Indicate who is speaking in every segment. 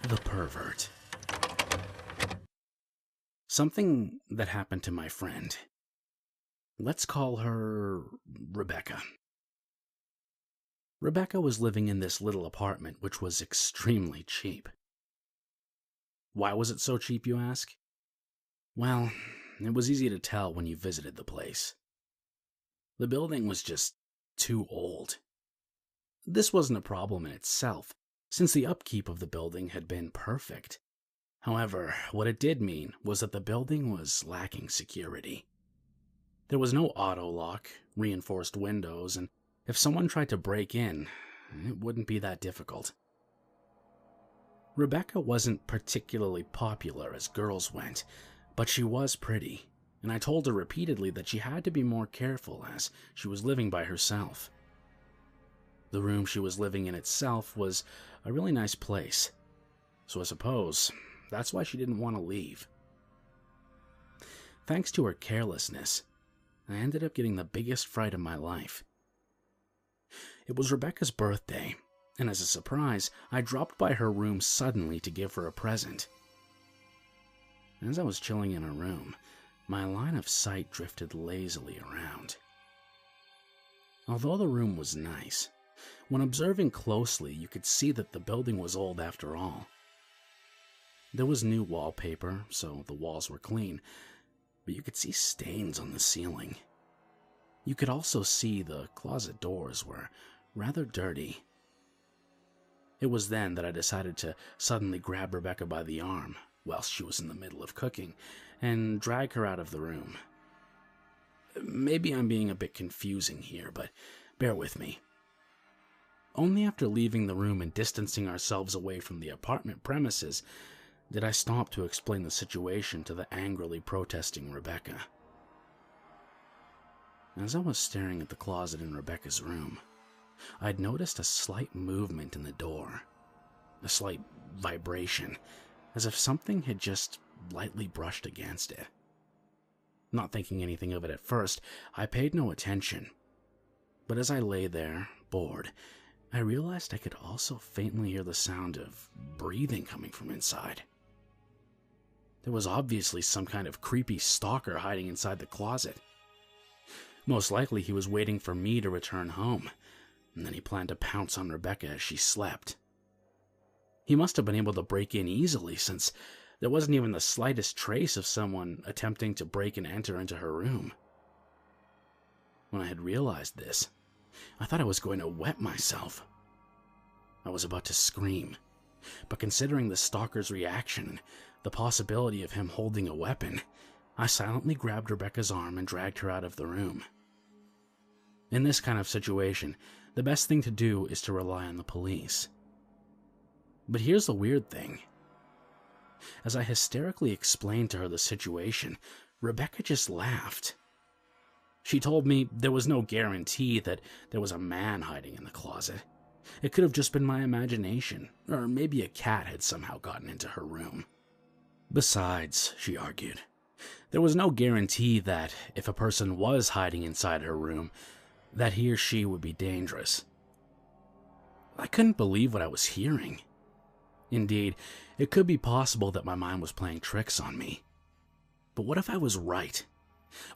Speaker 1: The pervert. Something that happened to my friend. Let's call her Rebecca. Rebecca was living in this little apartment which was extremely cheap. Why was it so cheap, you ask? Well, it was easy to tell when you visited the place. The building was just too old. This wasn't a problem in itself, since the upkeep of the building had been perfect. However, what it did mean was that the building was lacking security. There was no auto lock, reinforced windows, and if someone tried to break in, it wouldn't be that difficult. Rebecca wasn't particularly popular as girls went, but she was pretty, and I told her repeatedly that she had to be more careful as she was living by herself. The room she was living in itself was a really nice place, so I suppose that's why she didn't want to leave. Thanks to her carelessness, I ended up getting the biggest fright of my life. It was Rebecca's birthday, and as a surprise, I dropped by her room suddenly to give her a present. As I was chilling in her room, my line of sight drifted lazily around. Although the room was nice, when observing closely, you could see that the building was old after all. There was new wallpaper, so the walls were clean, but you could see stains on the ceiling. You could also see the closet doors were rather dirty. It was then that I decided to suddenly grab Rebecca by the arm, whilst she was in the middle of cooking, and drag her out of the room. Maybe I'm being a bit confusing here, but bear with me. Only after leaving the room and distancing ourselves away from the apartment premises did I stop to explain the situation to the angrily protesting Rebecca. As I was staring at the closet in Rebecca's room, I'd noticed a slight movement in the door, a slight vibration, as if something had just lightly brushed against it. Not thinking anything of it at first, I paid no attention. But as I lay there, bored, I realized I could also faintly hear the sound of breathing coming from inside. There was obviously some kind of creepy stalker hiding inside the closet. Most likely he was waiting for me to return home, and then he planned to pounce on Rebecca as she slept. He must have been able to break in easily, since there wasn't even the slightest trace of someone attempting to break and enter into her room. When I had realized this, I thought I was going to wet myself. I was about to scream, but considering the stalker's reaction and the possibility of him holding a weapon, I silently grabbed Rebecca's arm and dragged her out of the room. In this kind of situation, the best thing to do is to rely on the police. But here's the weird thing. As I hysterically explained to her the situation, Rebecca just laughed. She told me there was no guarantee that there was a man hiding in the closet. It could have just been my imagination, or maybe a cat had somehow gotten into her room. Besides, she argued, there was no guarantee that if a person was hiding inside her room, that he or she would be dangerous. I couldn't believe what I was hearing. Indeed, it could be possible that my mind was playing tricks on me. But what if I was right?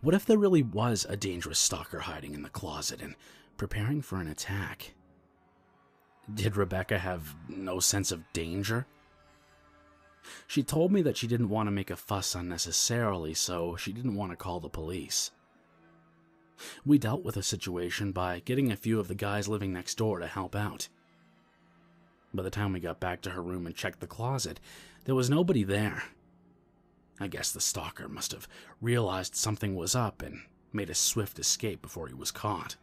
Speaker 1: What if there really was a dangerous stalker hiding in the closet and preparing for an attack? Did Rebecca have no sense of danger? She told me that she didn't want to make a fuss unnecessarily, so she didn't want to call the police. We dealt with the situation by getting a few of the guys living next door to help out. By the time we got back to her room and checked the closet, there was nobody there. I guess the stalker must have realized something was up and made a swift escape before he was caught.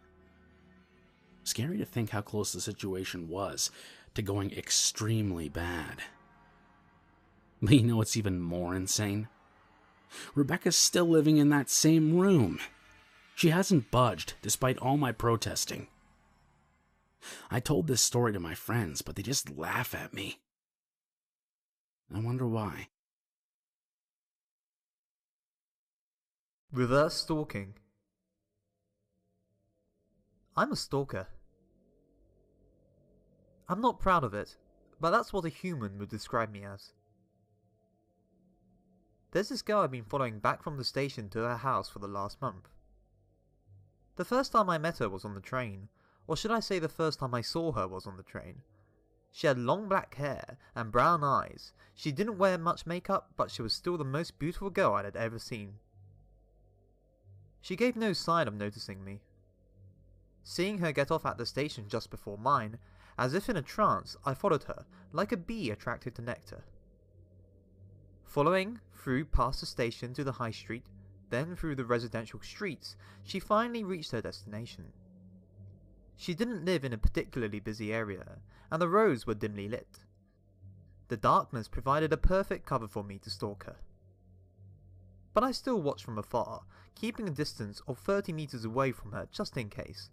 Speaker 1: Scary to think how close the situation was to going extremely bad. But you know what's even more insane? Rebecca's still living in that same room. She hasn't budged despite all my protesting. I told this story to my friends, but they just laugh at me. I wonder why.
Speaker 2: Reverse stalking. I'm a stalker. I'm not proud of it, but that's what a human would describe me as. There's this girl I've been following back from the station to her house for the last month. The first time I met her was on the train, or should I say the first time I saw her was on the train. She had long black hair and brown eyes. She didn't wear much makeup, but she was still the most beautiful girl I had ever seen. She gave no sign of noticing me. Seeing her get off at the station just before mine, as if in a trance, I followed her, like a bee attracted to nectar. Following through past the station to the high street, then through the residential streets, she finally reached her destination. She didn't live in a particularly busy area, and the roads were dimly lit. The darkness provided a perfect cover for me to stalk her. But I still watched from afar, keeping a distance of 30 meters away from her just in case.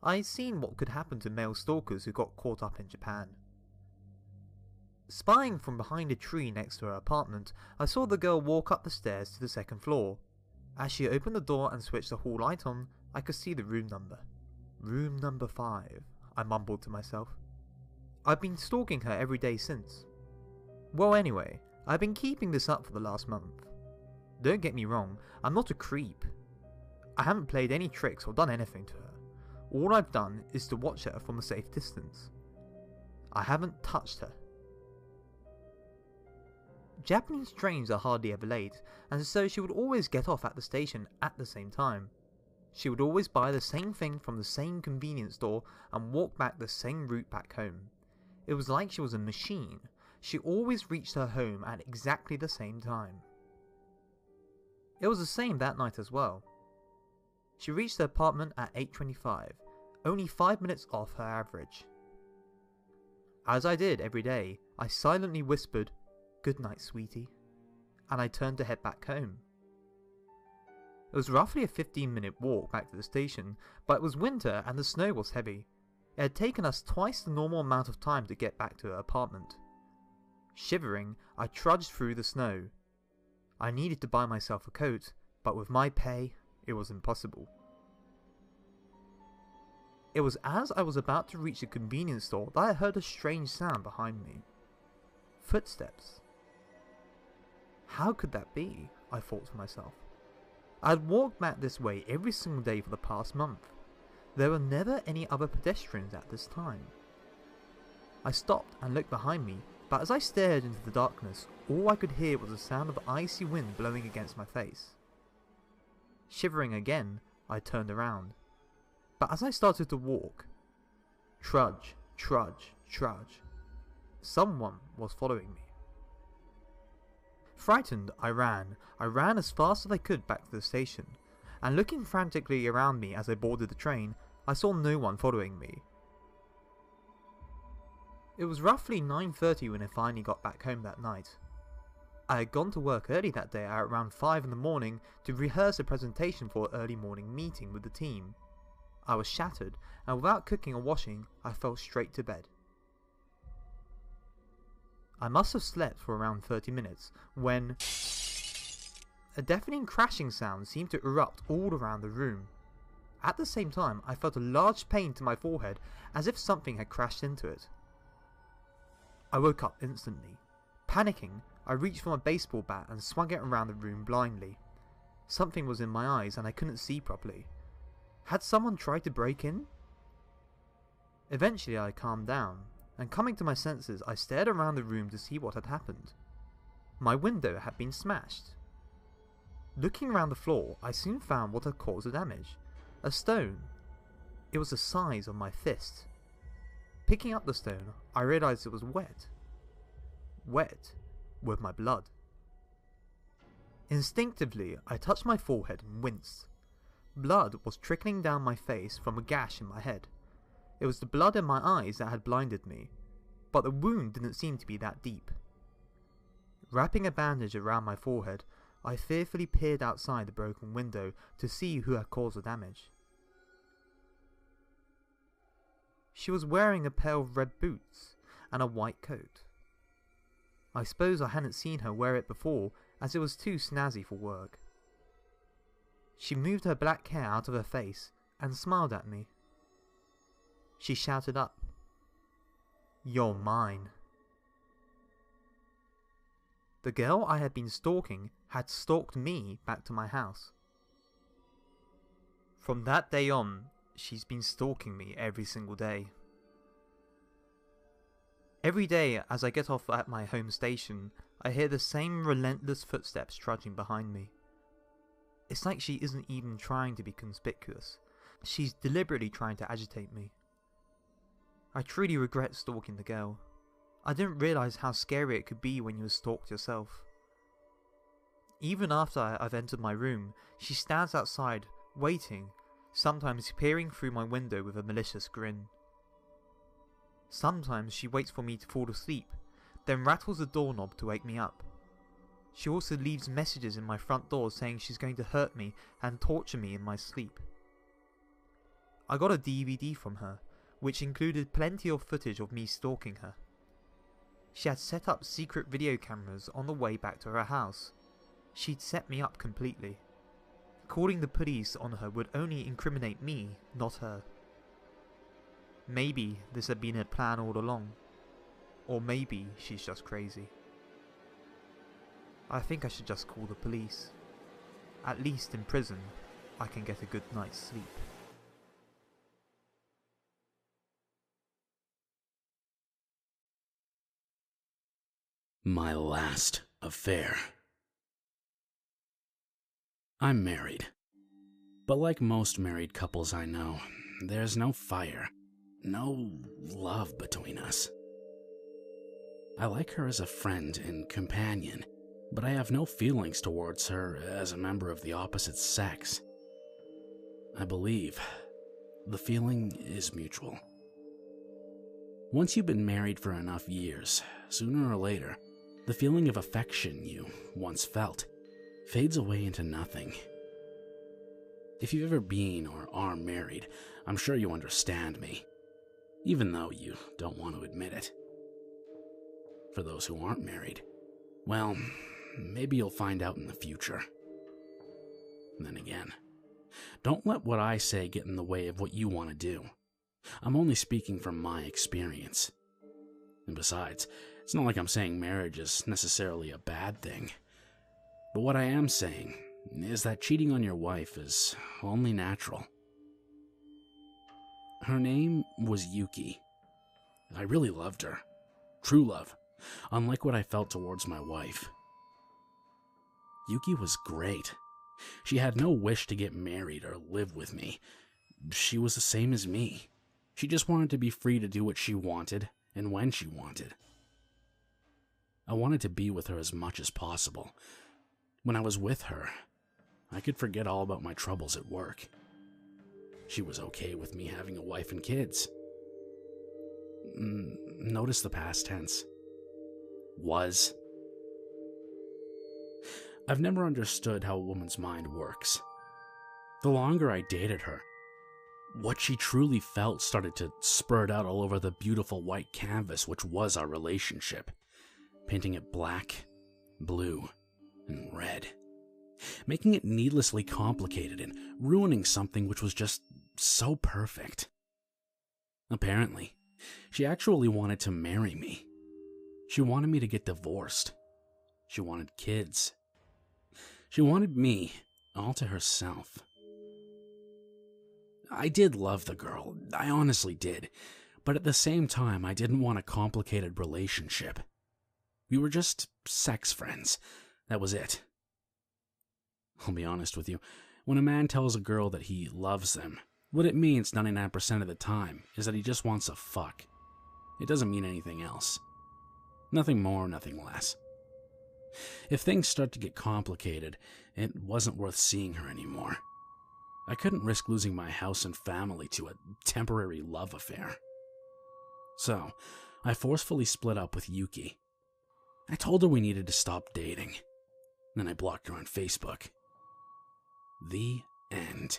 Speaker 2: I'd seen what could happen to male stalkers who got caught up in Japan. Spying from behind a tree next to her apartment, I saw the girl walk up the stairs to the second floor. As she opened the door and switched the hall light on, I could see the room number. Room number 5, I mumbled to myself. I've been stalking her every day since. Well anyway, I've been keeping this up for the last month. Don't get me wrong, I'm not a creep. I haven't played any tricks or done anything to her. All I've done is to watch her from a safe distance. I haven't touched her. Japanese trains are hardly ever late, and so she would always get off at the station at the same time. She would always buy the same thing from the same convenience store and walk back the same route back home. It was like she was a machine. She always reached her home at exactly the same time. It was the same that night as well. She reached her apartment at 8:25, only 5 minutes off her average. As I did every day, I silently whispered, "Good night, sweetie," and I turned to head back home. It was roughly a 15-minute walk back to the station, but it was winter and the snow was heavy. It had taken us twice the normal amount of time to get back to her apartment. Shivering, I trudged through the snow. I needed to buy myself a coat, but with my pay, it was impossible. It was as I was about to reach the convenience store that I heard a strange sound behind me. Footsteps. How could that be? I thought to myself. I had walked back this way every single day for the past month. There were never any other pedestrians at this time. I stopped and looked behind me, but as I stared into the darkness, all I could hear was the sound of icy wind blowing against my face. Shivering again, I turned around. But as I started to walk, trudge, someone was following me. Frightened, I ran as fast as I could back to the station, and looking frantically around me as I boarded the train, I saw no one following me. It was roughly 9:30 when I finally got back home that night. I had gone to work early that day at around 5 in the morning to rehearse a presentation for an early morning meeting with the team. I was shattered, and without cooking or washing, I fell straight to bed. I must have slept for around 30 minutes when a deafening crashing sound seemed to erupt all around the room. At the same time, I felt a large pain to my forehead as if something had crashed into it. I woke up instantly. Panicking, I reached for my baseball bat and swung it around the room blindly. Something was in my eyes and I couldn't see properly. Had someone tried to break in? Eventually I calmed down, and coming to my senses I stared around the room to see what had happened. My window had been smashed. Looking around the floor, I soon found what had caused the damage. A stone. It was the size of my fist. Picking up the stone, I realised it was wet. Wet with my blood. Instinctively, I touched my forehead and winced. Blood was trickling down my face from a gash in my head. It was the blood in my eyes that had blinded me, but the wound didn't seem to be that deep. Wrapping a bandage around my forehead, I fearfully peered outside the broken window to see who had caused the damage. She was wearing a pair of red boots and a white coat. I suppose I hadn't seen her wear it before, as it was too snazzy for work. She moved her black hair out of her face and smiled at me. She shouted up, "You're mine." The girl I had been stalking had stalked me back to my house. From that day on, she's been stalking me every single day. Every day as I get off at my home station, I hear the same relentless footsteps trudging behind me. It's like she isn't even trying to be conspicuous. She's deliberately trying to agitate me. I truly regret stalking the girl. I didn't realise how scary it could be when you were stalked yourself. Even after I've entered my room, she stands outside, waiting, sometimes peering through my window with a malicious grin. Sometimes she waits for me to fall asleep, then rattles the doorknob to wake me up. She also leaves messages in my front door saying she's going to hurt me and torture me in my sleep. I got a DVD from her, which included plenty of footage of me stalking her. She had set up secret video cameras on the way back to her house. She'd set me up completely. Calling the police on her would only incriminate me, not her. Maybe this had been her plan all along. Or maybe she's just crazy. I think I should just call the police. At least in prison, I can get a good night's sleep.
Speaker 1: My last affair. I'm married. But like most married couples I know, there's no fire, no love between us. I like her as a friend and companion, but I have no feelings towards her as a member of the opposite sex. I believe the feeling is mutual. Once you've been married for enough years, sooner or later, the feeling of affection you once felt fades away into nothing. If you've ever been or are married, I'm sure you understand me, even though you don't want to admit it. For those who aren't married, well, maybe you'll find out in the future. Then again, don't let what I say get in the way of what you want to do. I'm only speaking from my experience. And besides, it's not like I'm saying marriage is necessarily a bad thing. But what I am saying is that cheating on your wife is only natural. Her name was Yuki. I really loved her. True love, unlike what I felt towards my wife. Yuki was great. She had no wish to get married or live with me. She was the same as me. She just wanted to be free to do what she wanted and when she wanted. I wanted to be with her as much as possible. When I was with her, I could forget all about my troubles at work. She was okay with me having a wife and kids. Notice the past tense. Was. I've never understood how a woman's mind works. The longer I dated her, what she truly felt started to spurt out all over the beautiful white canvas which was our relationship, painting it black, blue, and red, making it needlessly complicated and ruining something which was just so perfect. Apparently, she actually wanted to marry me. She wanted me to get divorced. She wanted kids. She wanted me all to herself. I did love the girl, I honestly did, but at the same time I didn't want a complicated relationship. We were just sex friends, that was it. I'll be honest with you, when a man tells a girl that he loves them, what it means 99% of the time is that he just wants a fuck. It doesn't mean anything else. Nothing more, nothing less. If things start to get complicated, it wasn't worth seeing her anymore. I couldn't risk losing my house and family to a temporary love affair. So, I forcefully split up with Yuki. I told her we needed to stop dating. Then I blocked her on Facebook. The end.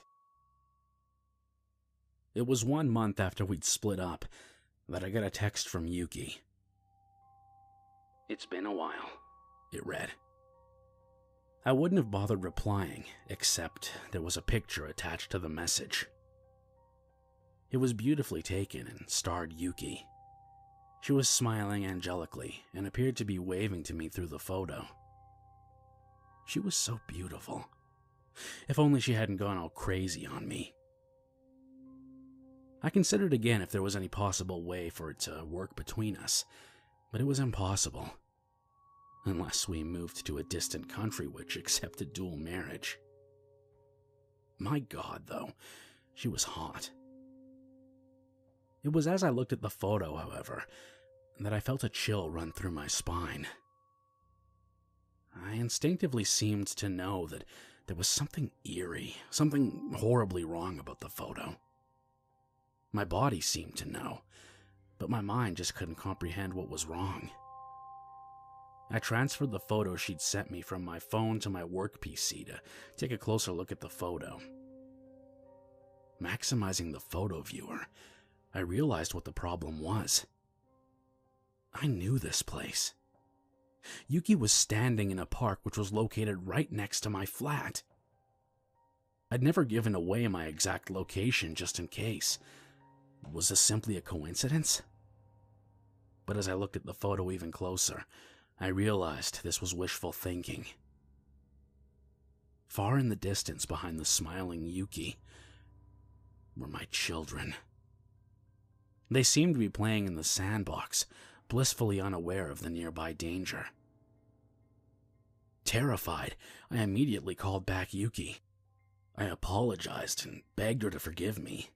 Speaker 1: It was 1 month after we'd split up that I got a text from Yuki. "It's been a while," it read. I wouldn't have bothered replying, except there was a picture attached to the message. It was beautifully taken and starred Yuki. She was smiling angelically and appeared to be waving to me through the photo. She was so beautiful. If only she hadn't gone all crazy on me. I considered again if there was any possible way for it to work between us, but it was impossible. Unless we moved to a distant country which accepted dual marriage. My God, though, she was hot. It was as I looked at the photo, however, that I felt a chill run through my spine. I instinctively seemed to know that there was something eerie, something horribly wrong about the photo. My body seemed to know, but my mind just couldn't comprehend what was wrong. I transferred the photo she'd sent me from my phone to my work PC to take a closer look at the photo. Maximizing the photo viewer, I realized what the problem was. I knew this place. Yuki was standing in a park which was located right next to my flat. I'd never given away my exact location just in case. Was this simply a coincidence? But as I looked at the photo even closer, I realized this was wishful thinking. Far in the distance behind the smiling Yuki were my children. They seemed to be playing in the sandbox, blissfully unaware of the nearby danger. Terrified, I immediately called back Yuki. I apologized and begged her to forgive me.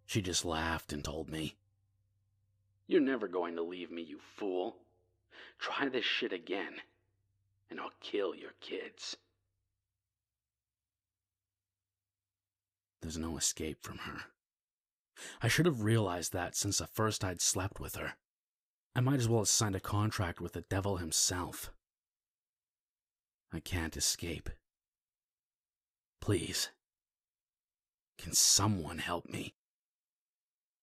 Speaker 1: She just laughed and told me, "You're never going to leave me, you fool. Try this shit again, and I'll kill your kids." There's no escape from her. I should have realized that since at first I'd slept with her. I might as well have signed a contract with the devil himself. I can't escape. Please, can someone help me?